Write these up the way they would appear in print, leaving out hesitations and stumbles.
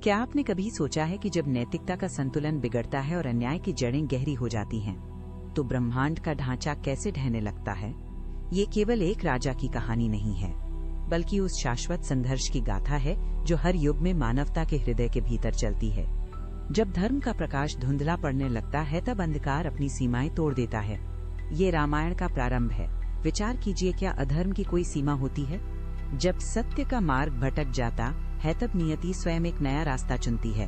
क्या आपने कभी सोचा है कि जब नैतिकता का संतुलन बिगड़ता है और अन्याय की जड़ें गहरी हो जाती हैं, तो ब्रह्मांड का ढांचा कैसे ढहने लगता है? ये केवल एक राजा की कहानी नहीं है, बल्कि उस शाश्वत संघर्ष की गाथा है जो हर युग में मानवता के हृदय के भीतर चलती है। जब धर्म का प्रकाश धुंधला पड़ने लगता है, तब अंधकार अपनी सीमाएं तोड़ देता है। ये रामायण का प्रारंभ है। विचार कीजिए, क्या अधर्म की कोई सीमा होती है? जब सत्य का मार्ग भटक जाता है, तब नियति स्वयं एक नया रास्ता चुनती है।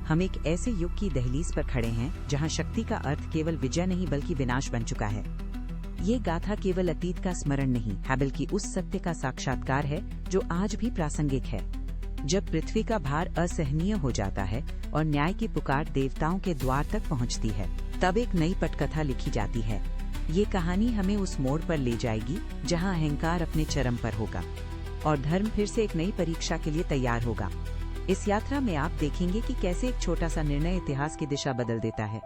हम एक ऐसे युग की दहलीज पर खड़े हैं जहां शक्ति का अर्थ केवल विजय नहीं बल्कि विनाश बन चुका है। ये गाथा केवल अतीत का स्मरण नहीं है, बल्कि उस सत्य का साक्षात्कार है जो आज भी प्रासंगिक है। जब पृथ्वी का भार असहनीय हो जाता है और न्याय की पुकार देवताओं के द्वार तक पहुंचती है, तब एक नई पटकथा लिखी जाती है। ये कहानी हमें उस मोड़ पर ले जाएगी जहां अहंकार अपने चरम पर होगा और धर्म फिर से एक नई परीक्षा के लिए तैयार होगा। इस यात्रा में आप देखेंगे कि कैसे एक छोटा सा निर्णय इतिहास की दिशा बदल देता है।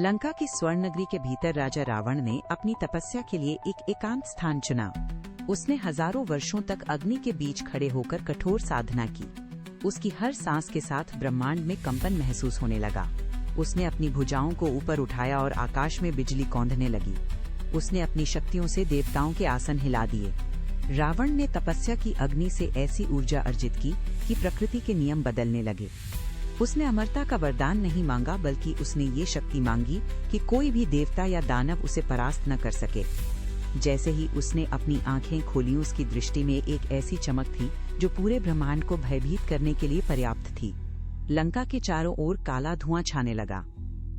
लंका की स्वर्ण नगरी के भीतर राजा रावण ने अपनी तपस्या के लिए एक एकांत स्थान चुना। उसने हजारों वर्षों तक अग्नि के बीच खड़े होकर कठोर साधना की। उसकी हर सांस के साथ ब्रह्मांड में कंपन महसूस होने लगा। उसने अपनी भुजाओं को ऊपर उठाया और आकाश में बिजली कौंधने लगी। उसने अपनी शक्तियों से देवताओं के आसन हिला दिए। रावण ने तपस्या की अग्नि से ऐसी ऊर्जा अर्जित की कि प्रकृति के नियम बदलने लगे। उसने अमरता का वरदान नहीं मांगा, बल्कि उसने ये शक्ति मांगी कि कोई भी देवता या दानव उसे परास्त न कर सके। जैसे ही उसने अपनी आंखें खोली, उसकी दृष्टि में एक ऐसी चमक थी जो पूरे ब्रह्मांड को भयभीत करने के लिए पर्याप्त थी। लंका के चारों ओर काला धुआं छाने लगा।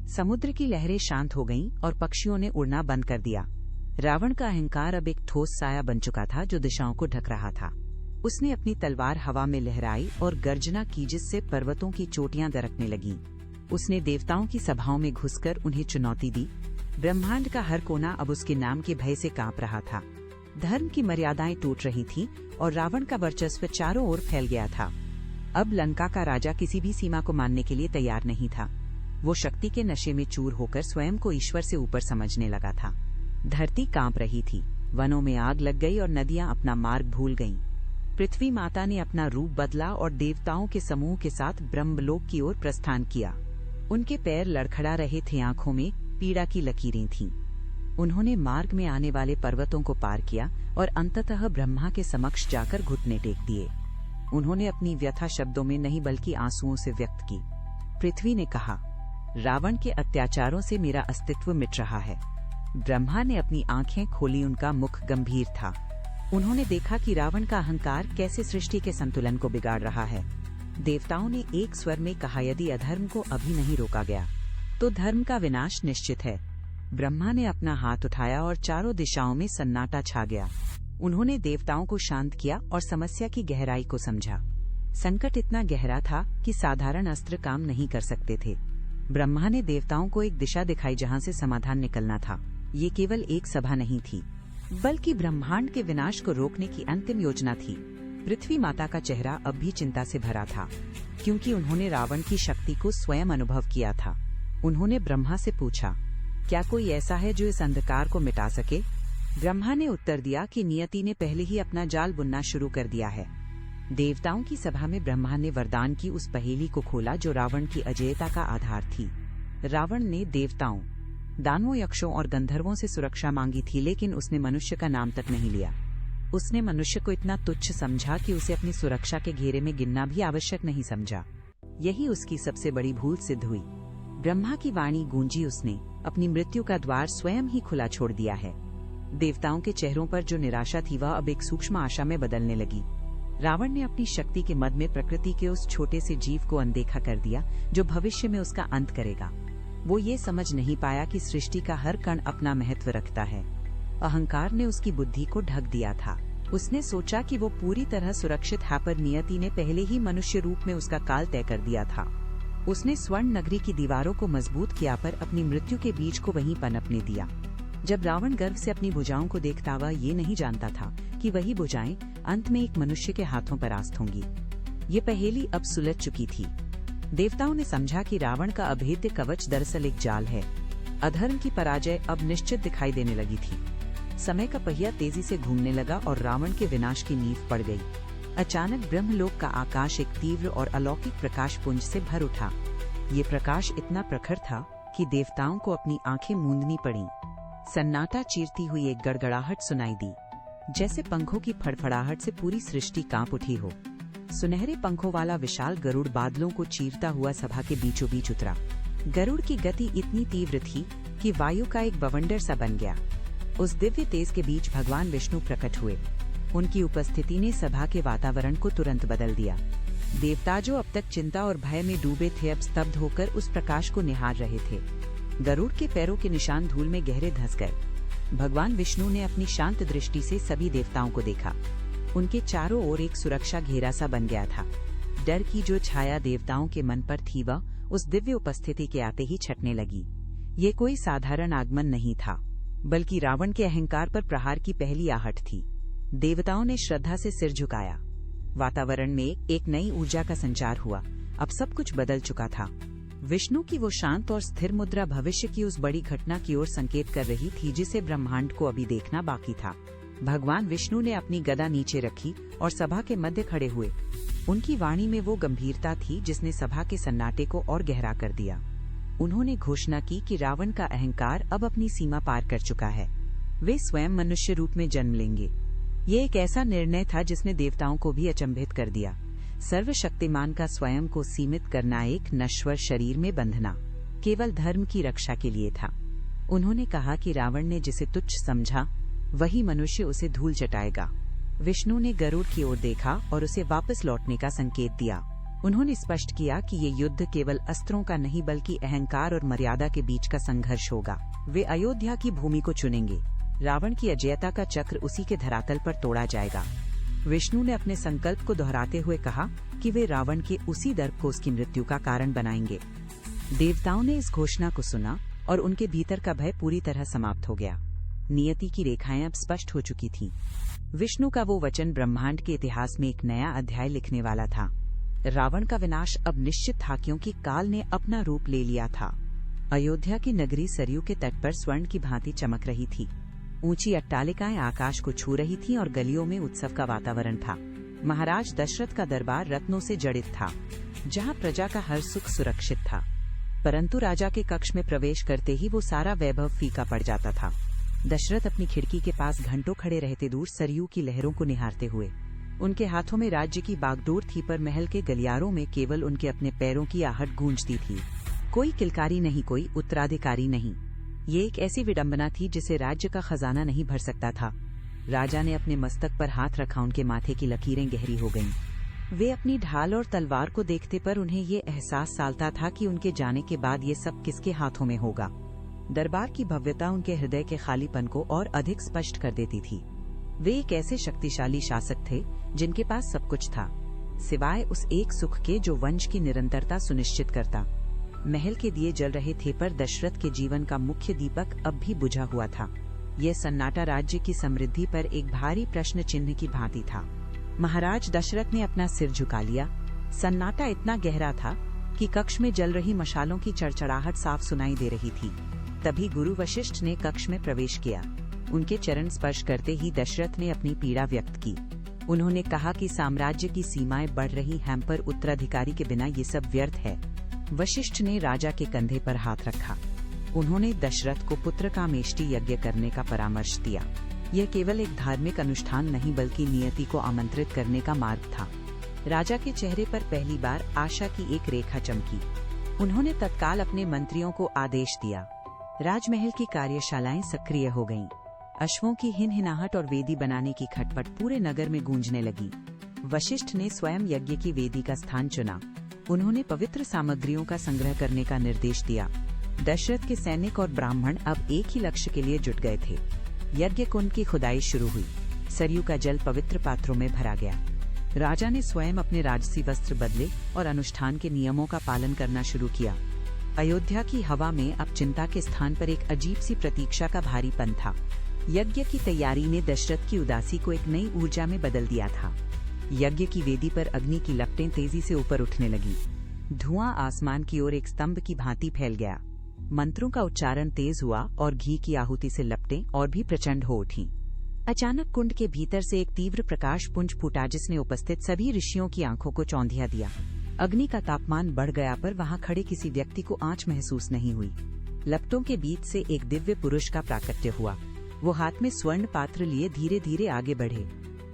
समुद्र की लहरें शांत हो गईं और पक्षियों ने उड़ना बंद कर दिया। रावण का अहंकार अब एक ठोस साया बन चुका था जो दिशाओं को ढक रहा था। उसने अपनी तलवार हवा में लहराई और गर्जना की, जिससे पर्वतों की चोटियां दरकने लगीं। उसने देवताओं की सभाओं में घुसकर उन्हें चुनौती दी। ब्रह्मांड का हर कोना अब उसके नाम के भय से कांप रहा था। धर्म की मर्यादाएं टूट रही थीं और रावण का वर्चस्व चारों ओर फैल गया था। अब लंका का राजा किसी भी सीमा को मानने के लिए तैयार नहीं था। वो शक्ति के नशे में चूर होकर स्वयं को ईश्वर से ऊपर समझने लगा था। धरती कांप रही थी, वनों में आग लग गई और नदियां अपना मार्ग भूल गईं। पृथ्वी माता ने अपना रूप बदला और देवताओं के समूह के साथ ब्रह्मलोक की ओर प्रस्थान किया। उनके पैर लड़खड़ा रहे थे, आंखों में पीड़ा की लकीरें थीं। उन्होंने मार्ग में आने वाले पर्वतों को पार किया और अंततः ब्रह्मा के समक्ष जाकर घुटने टेक दिए। उन्होंने अपनी व्यथा शब्दों में नहीं बल्कि आंसुओं से व्यक्त की। पृथ्वी ने कहा, रावण के अत्याचारों से मेरा अस्तित्व मिट रहा है। ब्रह्मा ने अपनी आंखें खोली, उनका मुख गंभीर था। उन्होंने देखा कि रावण का अहंकार कैसे सृष्टि के संतुलन को बिगाड़ रहा है। देवताओं ने एक स्वर में कहा, यदि अधर्म को अभी नहीं रोका गया तो धर्म का विनाश निश्चित है। ब्रह्मा ने अपना हाथ उठाया और चारों दिशाओं में सन्नाटा छा गया। उन्होंने देवताओं को शांत किया और समस्या की गहराई को समझा। संकट इतना गहरा था कि साधारण अस्त्र काम नहीं कर सकते थे। ब्रह्मा ने देवताओं को एक दिशा दिखाई जहां से समाधान निकलना था। ये केवल एक सभा नहीं थी, बल्कि ब्रह्मांड के विनाश को रोकने की अंतिम योजना थी। पृथ्वी माता का चेहरा अब भी चिंता से भरा था, क्योंकि उन्होंने रावण की शक्ति को स्वयं अनुभव किया था। उन्होंने ब्रह्मा से पूछा, क्या कोई ऐसा है जो इस अंधकार को मिटा सके? ब्रह्मा ने उत्तर दिया कि नियति ने पहले ही अपना जाल बुनना शुरू कर दिया है। देवताओं की सभा में ब्रह्मा ने वरदान की उस पहेली को खोला जो रावण की अजेयता का आधार थी। रावण ने देवताओं, दानवों, यक्षों और गंधर्वों से सुरक्षा मांगी थी, लेकिन उसने मनुष्य का नाम तक नहीं लिया। उसने मनुष्य को इतना तुच्छ समझा कि उसे अपनी सुरक्षा के घेरे में गिनना भी आवश्यक नहीं समझा। यही उसकी सबसे बड़ी भूल सिद्ध हुई। ब्रह्मा की वाणी गूंजी, उसने अपनी मृत्यु का द्वार स्वयं ही खुला छोड़ दिया है। देवताओं के चेहरों पर जो निराशा थी, वह अब एक सूक्ष्म आशा में बदलने लगी। रावण ने अपनी शक्ति के मद में प्रकृति के उस छोटे से जीव को अनदेखा कर दिया जो भविष्य में उसका अंत करेगा। वो ये समझ नहीं पाया कि सृष्टि का हर कण अपना महत्व रखता है। अहंकार ने उसकी बुद्धि को ढक दिया था। उसने सोचा कि वो पूरी तरह सुरक्षित है, पर नियति ने पहले ही मनुष्य रूप में उसका काल तय कर दिया था। उसने स्वर्ण नगरी की दीवारों को मजबूत किया, पर अपनी मृत्यु के बीज को वहीं पनपने दिया। जब रावण गर्व से अपनी भुजाओं को देखता, वह ये नहीं जानता था कि वही भुजाएं अंत में एक मनुष्य के हाथों पर आस्त होंगी। ये पहेली अब सुलझ चुकी थी। देवताओं ने समझा कि रावण का अभेद्य कवच दरअसल एक जाल है। अधर्म की पराजय अब निश्चित दिखाई देने लगी थी। समय का पहिया तेजी से घूमने लगा और रावण के विनाश की नींव पड़ गई। अचानक ब्रह्मलोक का आकाश एक तीव्र और अलौकिक प्रकाश पुंज से भर उठा। ये प्रकाश इतना प्रखर था कि देवताओं को अपनी आंखें मूंदनी पड़ी। सन्नाटा चीरती हुई एक गड़गड़ाहट सुनाई दी, जैसे पंखों की फड़फड़ाहट से पूरी सृष्टि कांप उठी हो। सुनहरे पंखों वाला विशाल गरुड़ बादलों को चीरता हुआ सभा के बीचों बीच उतरा। गरुड़ की गति इतनी तीव्र थी कि वायु का एक बवंडर सा बन गया। उस दिव्य तेज के बीच भगवान विष्णु प्रकट हुए। उनकी उपस्थिति ने सभा के वातावरण को तुरंत बदल दिया। देवता जो अब तक चिंता और भय में डूबे थे, अब स्तब्ध होकर उस प्रकाश को निहार रहे थे। गरुड़ के पैरों के निशान धूल में गहरे धंस गए। भगवान विष्णु ने अपनी शांत दृष्टि से सभी देवताओं को देखा। उनके चारों ओर एक सुरक्षा घेरा सा बन गया था। डर की जो छाया देवताओं के मन पर थी, वह उस दिव्य उपस्थिति के आते ही छटने लगी। ये कोई साधारण आगमन नहीं था, बल्कि रावण के अहंकार पर प्रहार की पहली आहट थी। देवताओं ने श्रद्धा से सिर झुकाया। वातावरण में एक नई ऊर्जा का संचार हुआ। अब सब कुछ बदल चुका था। विष्णु की वो शांत और स्थिर मुद्रा भविष्य की उस बड़ी घटना की ओर संकेत कर रही थी, जिसे ब्रह्मांड को अभी देखना बाकी था। भगवान विष्णु ने अपनी गदा नीचे रखी और सभा के मध्य खड़े हुए। उनकी वाणी में वो गंभीरता थी जिसने सभा के सन्नाटे को और गहरा कर दिया। उन्होंने घोषणा की कि रावण का अहंकार अब अपनी सीमा पार कर चुका है। वे स्वयं मनुष्य रूप में जन्म लेंगे। ये एक ऐसा निर्णय था जिसने देवताओं को भी अचंभित कर दिया। सर्वशक्तिमान का स्वयं को सीमित करना, एक नश्वर शरीर में बंधना, केवल धर्म की रक्षा के लिए था। उन्होंने कहा कि रावण ने जिसे तुच्छ समझा, वही मनुष्य उसे धूल चटाएगा। विष्णु ने गरुड़ की ओर देखा और उसे वापस लौटने का संकेत दिया। उन्होंने स्पष्ट किया कि ये युद्ध केवल अस्त्रों का नहीं, बल्कि अहंकार और मर्यादा के बीच का संघर्ष होगा। वे अयोध्या की भूमि को चुनेंगे। रावण की अजयता का चक्र उसी के धरातल पर तोड़ा जाएगा। विष्णु ने अपने संकल्प को दोहराते हुए कहा कि वे रावण के उसी दर्प को उसकी मृत्यु का कारण बनाएंगे। देवताओं ने इस घोषणा को सुना और उनके भीतर का भय पूरी तरह समाप्त हो गया। नियति की रेखाएं अब स्पष्ट हो चुकी थीं। विष्णु का वो वचन ब्रह्मांड के इतिहास में एक नया अध्याय लिखने वाला था। रावण का विनाश अब निश्चित था, क्योंकि काल ने अपना रूप ले लिया था। अयोध्या की नगरी सरयू के तट पर स्वर्ण की भांति चमक रही थी। ऊंची अट्टालिकाएं आकाश को छू रही थीं और गलियों में उत्सव का वातावरण था। महाराज दशरथ का दरबार रत्नों से जड़ित था, जहां प्रजा का हर सुख सुरक्षित था। परंतु राजा के कक्ष में प्रवेश करते ही वो सारा वैभव फीका पड़ जाता था। दशरथ अपनी खिड़की के पास घंटों खड़े रहते, दूर सरयू की लहरों को निहारते हुए। उनके हाथों में राज्य की बागडोर थी, पर महल के गलियारों में केवल उनके अपने पैरों की आहट गूंजती थी। कोई किलकारी नहीं, कोई उत्तराधिकारी नहीं। ये एक ऐसी विडंबना थी जिसे राज्य का खजाना नहीं भर सकता था। राजा ने अपने मस्तक पर हाथ रखा। उनके माथे की लकीरें गहरी हो गईं। वे अपनी ढाल और तलवार को देखते, पर उन्हें ये एहसास सालता था कि उनके जाने के बाद ये सब किसके हाथों में होगा। दरबार की भव्यता उनके हृदय के खालीपन को और अधिक स्पष्ट कर देती थी। वे एक ऐसे शक्तिशाली शासक थे जिनके पास सब कुछ था, सिवाय उस एक सुख के जो वंश की निरंतरता सुनिश्चित करता। महल के दिए जल रहे थे, पर दशरथ के जीवन का मुख्य दीपक अब भी बुझा हुआ था। यह सन्नाटा राज्य की समृद्धि पर एक भारी प्रश्न चिन्ह की भांति था। महाराज दशरथ ने अपना सिर झुका लिया। सन्नाटा इतना गहरा था कि कक्ष में जल रही मशालों की चड़चड़ाहट साफ सुनाई दे रही थी। तभी गुरु वशिष्ठ ने कक्ष में प्रवेश किया। उनके चरण स्पर्श करते ही दशरथ ने अपनी पीड़ा व्यक्त की। उन्होंने कहा कि साम्राज्य की सीमाएं बढ़ रही हैं, पर उत्तराधिकारी के बिना ये सब व्यर्थ है। वशिष्ठ ने राजा के कंधे पर हाथ रखा। उन्होंने दशरथ को पुत्र का मेष्टि यज्ञ करने का परामर्श दिया। यह केवल एक धार्मिक अनुष्ठान नहीं, बल्कि नियति को आमंत्रित करने का मार्ग था। राजा के चेहरे पर पहली बार आशा की एक रेखा चमकी। उन्होंने तत्काल अपने मंत्रियों को आदेश दिया। राजमहल की कार्यशालाएं सक्रिय हो गईं। अश्वों की हिनहिनाहट और वेदी बनाने की खटपट पूरे नगर में गूंजने लगी। वशिष्ठ ने स्वयं यज्ञ की वेदी का स्थान चुना। उन्होंने पवित्र सामग्रियों का संग्रह करने का निर्देश दिया। दशरथ के सैनिक और ब्राह्मण अब एक ही लक्ष्य के लिए जुट गए थे। यज्ञ कुंड की खुदाई शुरू हुई। सरयू का जल पवित्र पात्रों में भरा गया। राजा ने स्वयं अपने राजसी वस्त्र बदले और अनुष्ठान के नियमों का पालन करना शुरू किया। अयोध्या की हवा में अब चिंता के स्थान पर एक अजीब सी प्रतीक्षा का भारीपन था। यज्ञ की तैयारी ने दशरथ की उदासी को एक नई ऊर्जा में बदल दिया था। यज्ञ की वेदी पर अग्नि की लपटें तेजी से ऊपर उठने लगी। धुआं आसमान की ओर एक स्तंभ की भांति फैल गया। मंत्रों का उच्चारण तेज हुआ और घी की आहुति से लपटें और भी प्रचंड हो उठीं। अचानक कुंड के भीतर से एक तीव्र प्रकाश पुंज फूटा जिसने उपस्थित सभी ऋषियों की आंखों को चौंधिया दिया। अग्नि का तापमान बढ़ गया पर वहां खड़े किसी व्यक्ति को आंच महसूस नहीं हुई। लपटों के बीच से एक दिव्य पुरुष का प्राकट्य हुआ। वो हाथ में स्वर्ण पात्र लिए धीरे धीरे आगे बढ़े।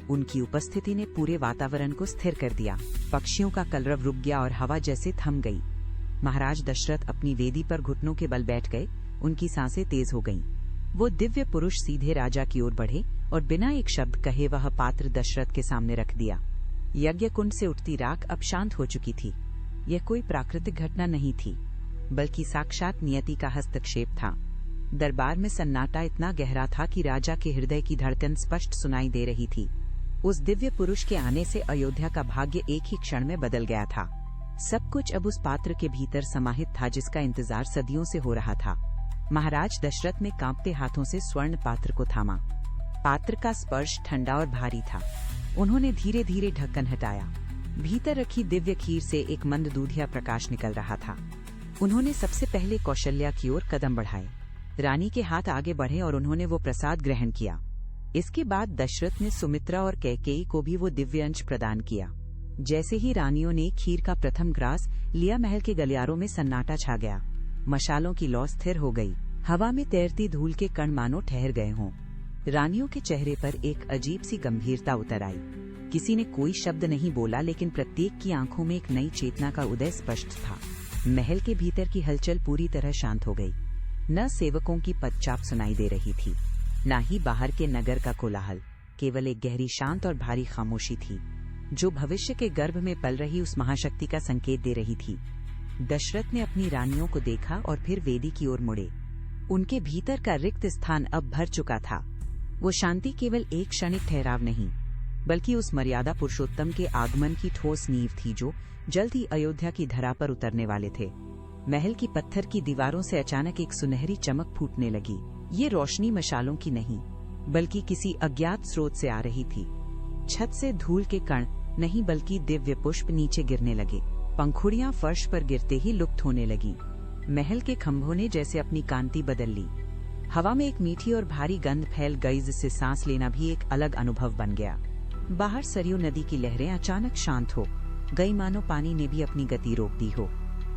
उनकी उपस्थिति ने पूरे वातावरण को स्थिर कर दिया। पक्षियों का कलरव रुक गया और हवा जैसे थम गई। महाराज दशरथ अपनी वेदी पर घुटनों के बल बैठ गए। उनकी सांसें तेज हो गईं। वो दिव्य पुरुष सीधे राजा की ओर बढ़े और बिना एक शब्द कहे वह पात्र दशरथ के सामने रख दिया। यज्ञ कुंड से उठती राख अब शांत हो चुकी थी। यह कोई प्राकृतिक घटना नहीं थी, बल्कि साक्षात नियति का हस्तक्षेप था। दरबार में सन्नाटा इतना गहरा था कि राजा के हृदय की धड़कन स्पष्ट सुनाई दे रही थी। उस दिव्य पुरुष के आने से अयोध्या का भाग्य एक ही क्षण में बदल गया था। सब कुछ अब उस पात्र के भीतर समाहित था जिसका इंतजार सदियों से हो रहा था। महाराज दशरथ ने कांपते हाथों से स्वर्ण पात्र को थामा। पात्र का स्पर्श ठंडा और भारी था। उन्होंने धीरे धीरे ढक्कन हटाया। भीतर रखी दिव्य खीर से एक मंद दूधिया प्रकाश निकल रहा था। उन्होंने सबसे पहले कौशल्या की ओर कदम बढ़ाए। रानी के हाथ आगे बढ़े और उन्होंने वो प्रसाद ग्रहण किया। इसके बाद दशरथ ने सुमित्रा और कैकेयी को भी वो दिव्य अंश प्रदान किया। जैसे ही रानियों ने खीर का प्रथम ग्रास लिया, महल के गलियारों में सन्नाटा छा गया। मशालों की लौ स्थिर हो गई। हवा में तैरती धूल के कण मानो ठहर गए हों। रानियों के चेहरे पर एक अजीब सी गंभीरता उतर आई। किसी ने कोई शब्द नहीं बोला, लेकिन प्रत्येक की आंखों में एक नई चेतना का उदय स्पष्ट था। महल के भीतर की हलचल पूरी तरह शांत हो गई। न सेवकों की पदचाप सुनाई दे रही थी, न ही बाहर के नगर का कोलाहल। केवल एक गहरी, शांत और भारी खामोशी थी, जो भविष्य के गर्भ में पल रही उस महाशक्ति का संकेत दे रही थी। दशरथ ने अपनी रानियों को देखा और फिर वेदी की ओर मुड़े। उनके भीतर का रिक्त स्थान अब भर चुका था। वो शांति केवल एक क्षणिक ठहराव नहीं, बल्कि उस मर्यादा पुरुषोत्तम के आगमन की ठोस नींव थी जो जल्द ही अयोध्या की धरा पर उतरने वाले थे। महल की पत्थर की दीवारों से अचानक एक सुनहरी चमक फूटने लगी। ये रोशनी मशालों की नहीं, बल्कि किसी अज्ञात स्रोत से आ रही थी। छत से धूल के कण नहीं, बल्कि दिव्य पुष्प नीचे गिरने लगे। पंखुड़ियां फर्श पर गिरते ही लुप्त होने लगी। महल के खंभों ने जैसे अपनी कांति बदल ली। हवा में एक मीठी और भारी गंध फैल गई, जिससे सांस लेना भी एक अलग अनुभव बन गया। बाहर सरयू नदी की लहरें अचानक शांत हो गई, मानो पानी ने भी अपनी गति रोक दी हो।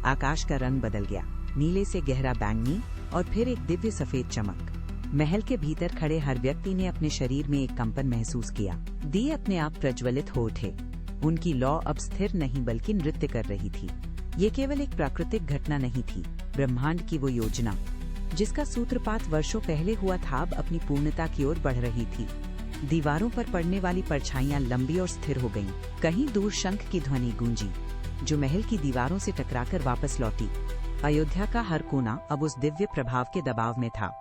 आकाश का रंग बदल गया, नीले से गहरा बैंगनी और फिर एक दिव्य सफेद चमक। महल के भीतर खड़े हर व्यक्ति ने अपने शरीर में एक कंपन महसूस किया। दिए अपने आप प्रज्वलित हो उठे। उनकी लौ अब स्थिर नहीं, बल्कि नृत्य कर रही थी। ये केवल एक प्राकृतिक घटना नहीं थी, ब्रह्मांड की वो योजना जिसका सूत्रपात वर्षों पहले हुआ था, अब अपनी पूर्णता की ओर बढ़ रही थी। दीवारों पर पड़ने वाली परछाइयां लंबी और स्थिर हो गईं। कहीं दूर शंख की ध्वनि गूंजी, जो महल की दीवारों से टकराकर वापस लौटी। अयोध्या का हर कोना अब उस दिव्य प्रभाव के दबाव में था।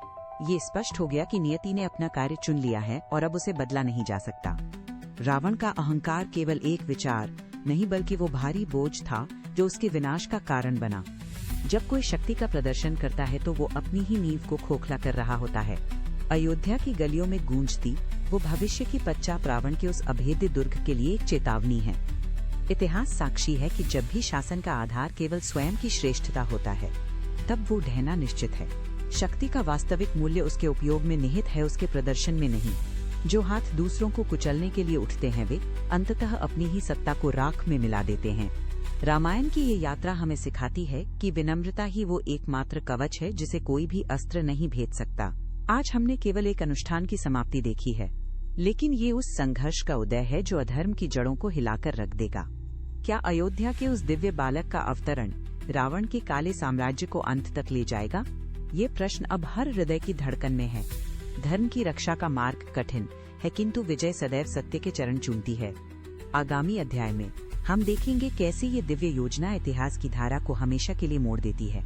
ये स्पष्ट हो गया कि नियति ने अपना कार्य चुन लिया है और अब उसे बदला नहीं जा सकता। रावण का अहंकार केवल एक विचार नहीं, बल्कि वो भारी बोझ था जो उसके विनाश का कारण बना। जब कोई शक्ति का प्रदर्शन करता है तो वो अपनी ही नींव को खोखला कर रहा होता है। अयोध्या की गलियों में गूंजती वो भविष्य की पदचाप रावण के उस अभेद्य दुर्ग के लिए एक चेतावनी है। इतिहास साक्षी है कि जब भी शासन का आधार केवल स्वयं की श्रेष्ठता होता है, तब वो ढहना निश्चित है। शक्ति का वास्तविक मूल्य उसके उपयोग में निहित है, उसके प्रदर्शन में नहीं। जो हाथ दूसरों को कुचलने के लिए उठते हैं, वे अंततः अपनी ही सत्ता को राख में मिला देते हैं। रामायण की ये यात्रा हमें सिखाती है कि विनम्रता ही वो एकमात्र कवच है जिसे कोई भी अस्त्र नहीं भेद सकता। आज हमने केवल एक अनुष्ठान की समाप्ति देखी है, लेकिन ये उस संघर्ष का उदय है जो अधर्म की जड़ों को हिलाकर रख देगा। क्या अयोध्या के उस दिव्य बालक का अवतरण रावण के काले साम्राज्य को अंत तक ले जाएगा? ये प्रश्न अब हर हृदय की धड़कन में है। धर्म की रक्षा का मार्ग कठिन है, किंतु विजय सदैव सत्य के चरण चूमती है। आगामी अध्याय में हम देखेंगे कैसे ये दिव्य योजना इतिहास की धारा को हमेशा के लिए मोड़ देती है।